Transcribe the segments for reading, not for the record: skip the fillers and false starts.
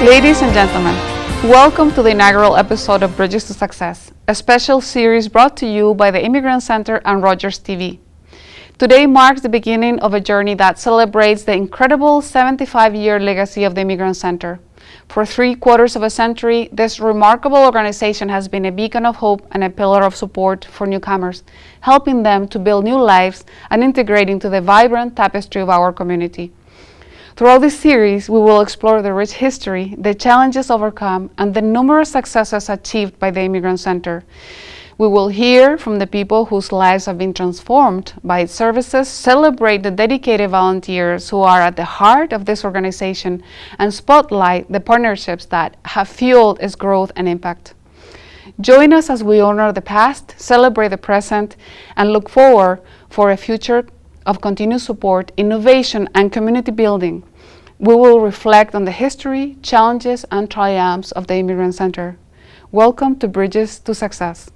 Ladies and gentlemen, welcome to the inaugural episode of Bridges to Success, a special series brought to you by the Immigrant Centre and Rogers TV. Today marks the beginning of a journey that celebrates the incredible 75-year legacy of the Immigrant Centre. For 3/4 of a century, this remarkable organization has been a beacon of hope and a pillar of support for newcomers, helping them to build new lives and integrate into the vibrant tapestry of our community. Throughout this series, we will explore the rich history, the challenges overcome, and the numerous successes achieved by the Immigrant Centre. We will hear from the people whose lives have been transformed by its services, celebrate the dedicated volunteers who are at the heart of this organization, and spotlight the partnerships that have fueled its growth and impact. Join us as we honor the past, celebrate the present, and look forward for a future of continued support, innovation, and community building. We will reflect on the history, challenges, and triumphs of the Immigrant Centre. Welcome to Bridges to Success.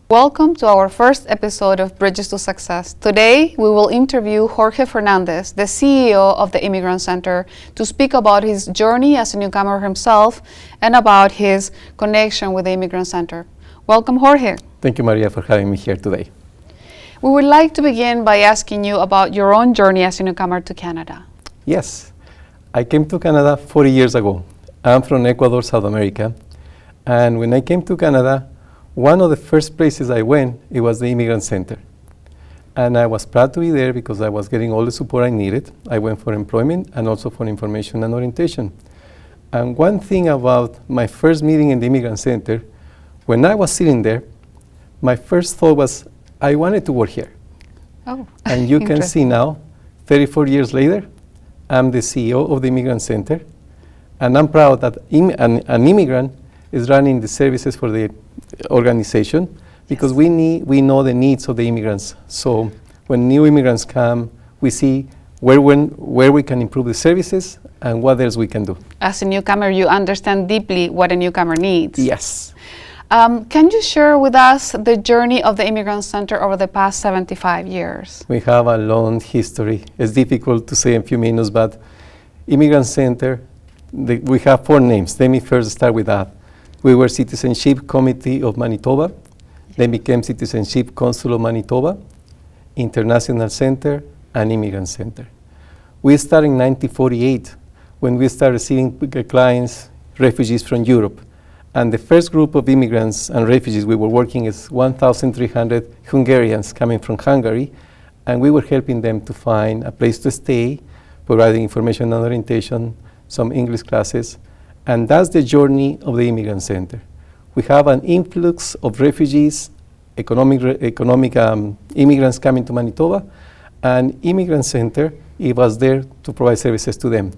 Welcome to our first episode of Bridges to Success. Today, we will interview Jorge Fernandez, the CEO of the Immigrant Centre, to speak about his journey as a newcomer himself and about his connection with the Immigrant Centre. Welcome, Jorge. Thank you, Maria, for having me here today. We would like to begin by asking you about your own journey as a newcomer to Canada. Yes, I came to Canada 40 years ago. I'm from Ecuador, South America. And when I came to Canada, one of the first places I went, it was the Immigrant Centre. And I was proud to be there because I was getting all the support I needed. I went for employment and also for information and orientation. And one thing about my first meeting in the Immigrant Centre, when I was sitting there, my first thought was, I wanted to work here. Oh, and you can see now, 34 years later, I'm the CEO of the Immigrant Centre, and I'm proud that an immigrant is running the services for the organization because Yes. we know the needs of the immigrants. So when new immigrants come, we see where we can improve the services and what else we can do. As a newcomer, you understand deeply what a newcomer needs. Yes. Can you share with us the journey of the Immigrant Centre over the past 75 years? We have a long history. It's difficult to say in a few minutes, but Immigrant Centre, we have 4 names. Let me first start with that. We were Citizenship Committee of Manitoba, then became Citizenship Council of Manitoba, International Centre, and Immigrant Centre. We started in 1948 when we started receiving clients, refugees from Europe. And the first group of immigrants and refugees we were working is 1,300 Hungarians coming from Hungary, and we were helping them to find a place to stay, providing information and orientation, some English classes, and that's the journey of the Immigrant Centre. We have an influx of refugees, economic immigrants coming to Manitoba, and Immigrant Centre, it was there to provide services to them.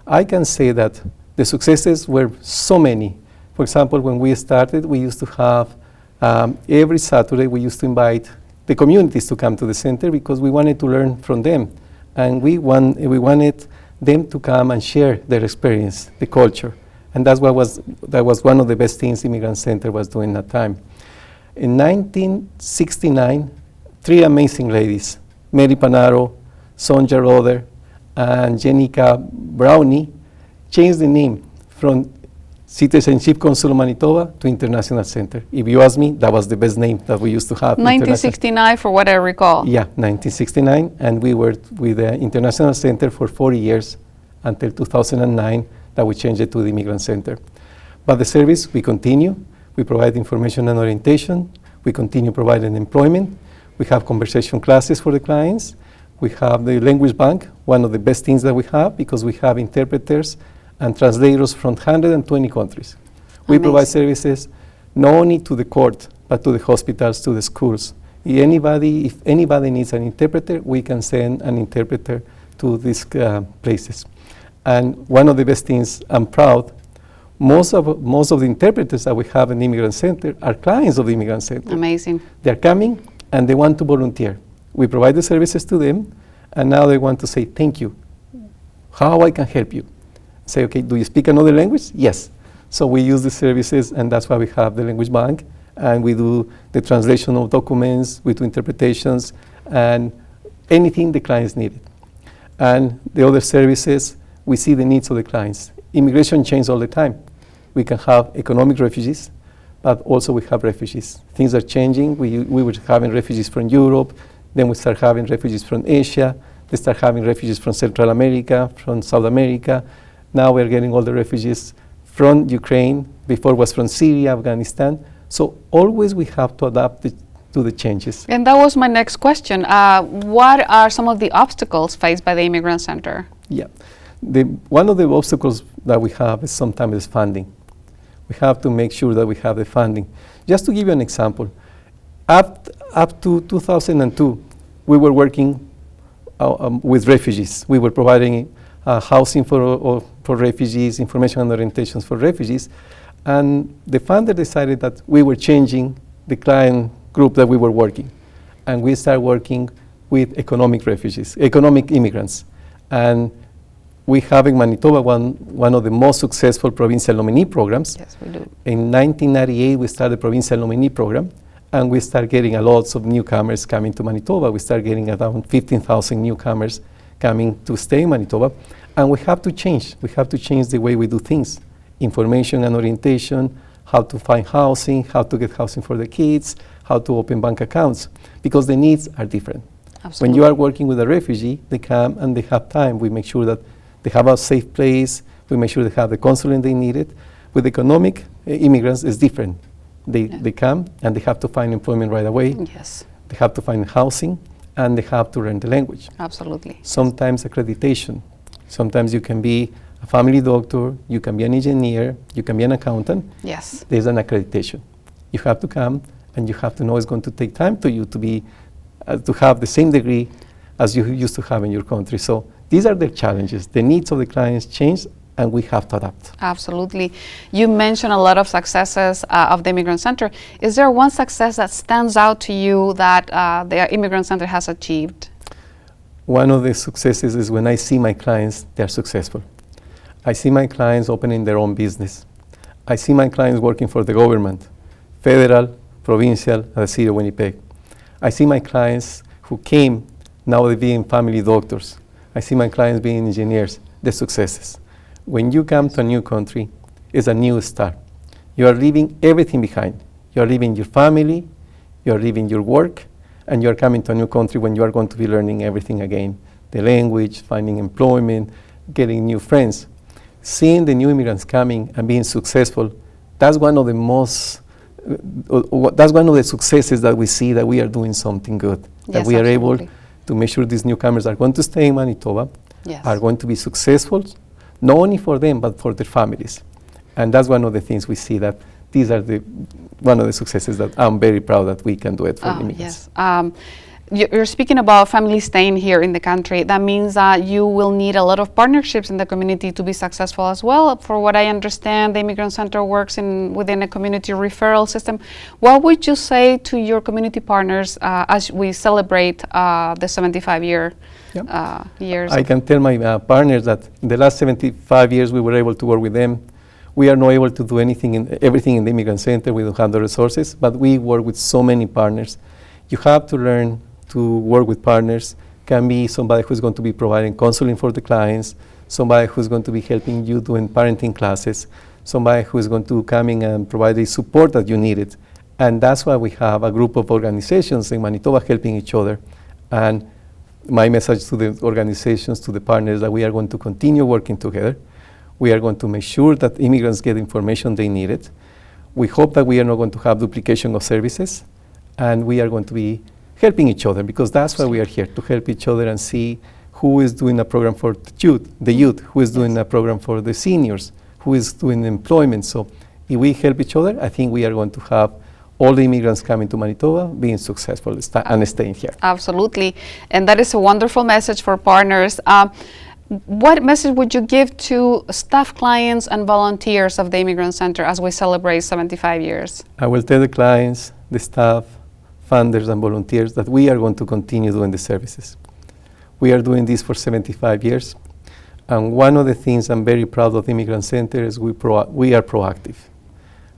I can say that the successes were so many. For example, when we started, we used to have, every Saturday, we used to invite the communities to come to the center because we wanted to learn from them. And we wanted them to come and share their experience, the culture. And that was one of the best things Immigrant Centre was doing at that time. In 1969, 3 amazing ladies, Mary Panaro, Sonja Roder, and Jenica Brownie, changed the name from Citizenship Council of Manitoba to International Centre. If you ask me, that was the best name that we used to have. 1969, for what I recall. Yeah, 1969, and we worked with the International Centre for 40 years until 2009 that we changed it to the Immigrant Centre. But the service, we continue. We provide information and orientation. We continue providing employment. We have conversation classes for the clients. We have the language bank, one of the best things that we have because we have interpreters and translators from 120 countries. We provide services not only to the court, but to the hospitals, to the schools. If anybody needs an interpreter, we can send an interpreter to these places. And one of the best things, I'm proud, most of the interpreters that we have in the Immigrant Centre are clients of the Immigrant Centre. Amazing. They're coming and they want to volunteer. We provide the services to them, and now they want to say, thank you. How I can help you? Say, okay, do you speak another language? Yes. So we use the services, and that's why we have the language bank, and we do the translation of documents, we do interpretations, and anything the clients needed. And the other services, we see the needs of the clients. immigration changes all the time. We can have economic refugees, but also we have refugees. Things are changing. We were having refugees from Europe, then we start having refugees from Asia, they start having refugees from Central America, from South America. Now we're getting all the refugees from Ukraine, before it was from Syria, Afghanistan. So always we have to adapt to the changes. And that was my next question. What are some of the obstacles faced by the Immigrant Center? Yeah, one of the obstacles that we have is sometimes funding. We have to make sure that we have the funding. Just to give you an example, up to 2002, we were working with refugees. We were providing housing for refugees, information and orientations for refugees, and the funder decided that we were changing the client group that we were working, and we started working with economic refugees, economic immigrants. And we have in Manitoba one of the most successful provincial nominee programs. Yes, we do. In 1998, we started the provincial nominee program, and we started getting a lot of newcomers coming to Manitoba. We started getting around 15,000 newcomers coming to stay in Manitoba. And we have to change. We have to change the way we do things. Information and orientation, how to find housing, how to get housing for the kids, how to open bank accounts, because the needs are different. Absolutely. When you are working with a refugee, they come and they have time. We make sure that they have a safe place. We make sure they have the counseling they needed. With economic immigrants, it's different. They come and they have to find employment right away. Yes. They have to find housing, and they have to learn the language. Absolutely. Sometimes accreditation. Sometimes you can be a family doctor, you can be an engineer, you can be an accountant. Yes. There's an accreditation. You have to come, and you have to know it's going to take time to you to be to have the same degree as you used to have in your country. So these are the challenges. The needs of the clients change, and we have to adapt. Absolutely. You mentioned a lot of successes of the Immigrant Center. Is there one success that stands out to you that the Immigrant Center has achieved? One of the successes is when I see my clients, they're successful. I see my clients opening their own business. I see my clients working for the government, federal, provincial, and the city of Winnipeg. I see my clients who came, now they being family doctors. I see my clients being engineers, the successes. When you come to a new country, it's a new start. You are leaving everything behind. You are leaving your family, you are leaving your work, and you are coming to a new country when you are going to be learning everything again. The language, finding employment, getting new friends. Seeing the new immigrants coming and being successful, that's one of the most, that's one of the successes that we see, that we are doing something good. Yes, that we are absolutely. able to make sure these newcomers are going to stay in Manitoba, Yes. are going to be successful, not only for them, but for their families. And that's one of the things we see, that these are one of the successes that I'm very proud that we can do it for immigrants. Yes. You're speaking about families staying here in the country. That means that you will need a lot of partnerships in the community to be successful as well. For what I understand, the Immigrant Center works within a community referral system. What would you say to your community partners as we celebrate the 75 years? I can tell my partners that in the last 75 years we were able to work with them. We are not able to do everything in the Immigrant Center. We don't have the resources, but we work with so many partners. You have to learn to work with partners. Can be somebody who's going to be providing counseling for the clients, somebody who's going to be helping you doing parenting classes, somebody who's going to come in and provide the support that you needed. And that's why we have a group of organizations in Manitoba helping each other. And my message to the organizations, to the partners, that we are going to continue working together. We are going to make sure that immigrants get the information they needed. We hope that we are not going to have duplication of services, and we are going to be helping each other, because that's why we are here, to help each other and see who is doing a program for the youth, who is doing a program for the seniors, who is doing employment. So if we help each other, I think we are going to have all the immigrants coming to Manitoba being successful and staying here. Absolutely. And that is a wonderful message for partners. What message would you give to staff, clients, and volunteers of the Immigrant Center as we celebrate 75 years? I will tell the clients, the staff, funders, and volunteers that we are going to continue doing the services. We are doing this for 75 years. And one of the things I'm very proud of the Immigrant Center is we are proactive.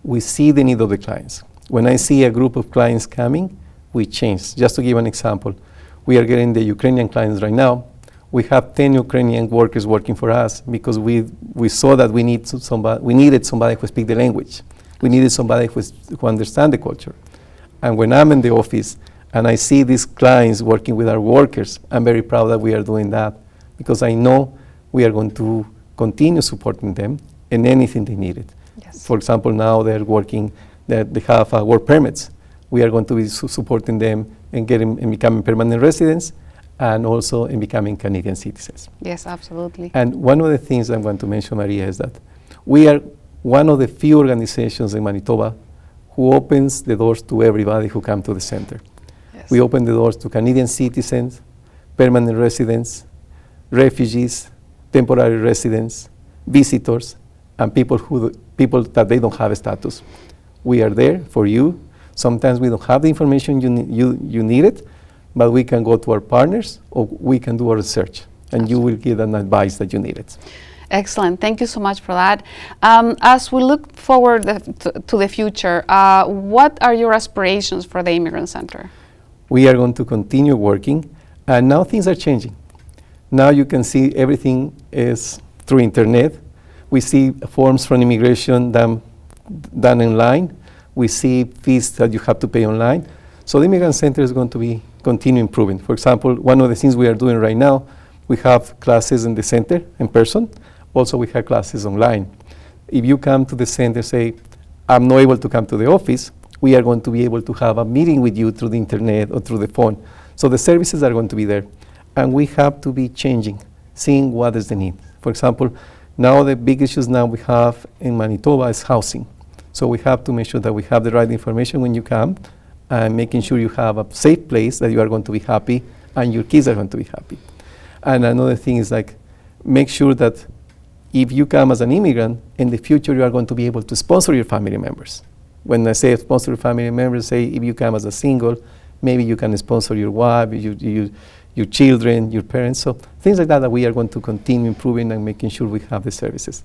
We see the need of the clients. When I see a group of clients coming, we change. Just to give an example, we are getting the Ukrainian clients right now. We have 10 Ukrainian workers working for us because we saw that we needed somebody who speaks the language. We needed somebody who understands the culture. And when I'm in the office and I see these clients working with our workers, I'm very proud that we are doing that because I know we are going to continue supporting them in anything they needed. Yes. For example, now they're working, they have work permits. We are going to be supporting them in becoming permanent residents and also in becoming Canadian citizens. Yes, absolutely. And one of the things I'm going to mention, Maria, is that we are one of the few organizations in Manitoba who opens the doors to everybody who comes to the center. Yes. We open the doors to Canadian citizens, permanent residents, refugees, temporary residents, visitors, and people that they don't have a status. We are there for you. Sometimes we don't have the information you needed, but we can go to our partners or we can do our research, and you will give an advice that you needed. Excellent. Thank you so much for that. As we look forward to the future, what are your aspirations for the Immigrant Centre? We are going to continue working, and now things are changing. Now you can see everything is through internet. We see forms from immigration done online. We see fees that you have to pay online. So the Immigrant Centre is going to continue improving. For example, one of the things we are doing right now, we have classes in the center in person. Also, we have classes online. If you come to the center, say, I'm not able to come to the office, we are going to be able to have a meeting with you through the internet or through the phone. So the services are going to be there. And we have to be changing, seeing what is the need. For example, now the big issues now we have in Manitoba is housing. So we have to make sure that we have the right information when you come and making sure you have a safe place that you are going to be happy and your kids are going to be happy. And another thing is like, make sure that if you come as an immigrant, in the future you are going to be able to sponsor your family members. When I say sponsor your family members, say if you come as a single, maybe you can sponsor your wife, your children, your parents. So things like that we are going to continue improving and making sure we have the services.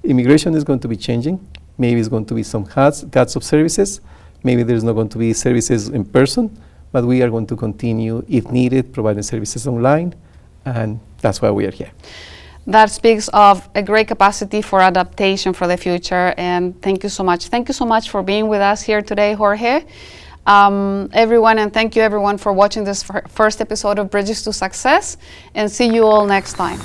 Immigration is going to be changing. Maybe it's going to be some cuts of services. Maybe there's not going to be services in person, but we are going to continue, if needed, providing services online, and that's why we are here. That speaks of a great capacity for adaptation for the future, and thank you so much. Thank you so much for being with us here today, Jorge. Everyone, and thank you everyone for watching this first episode of Bridges to Success, and see you all next time.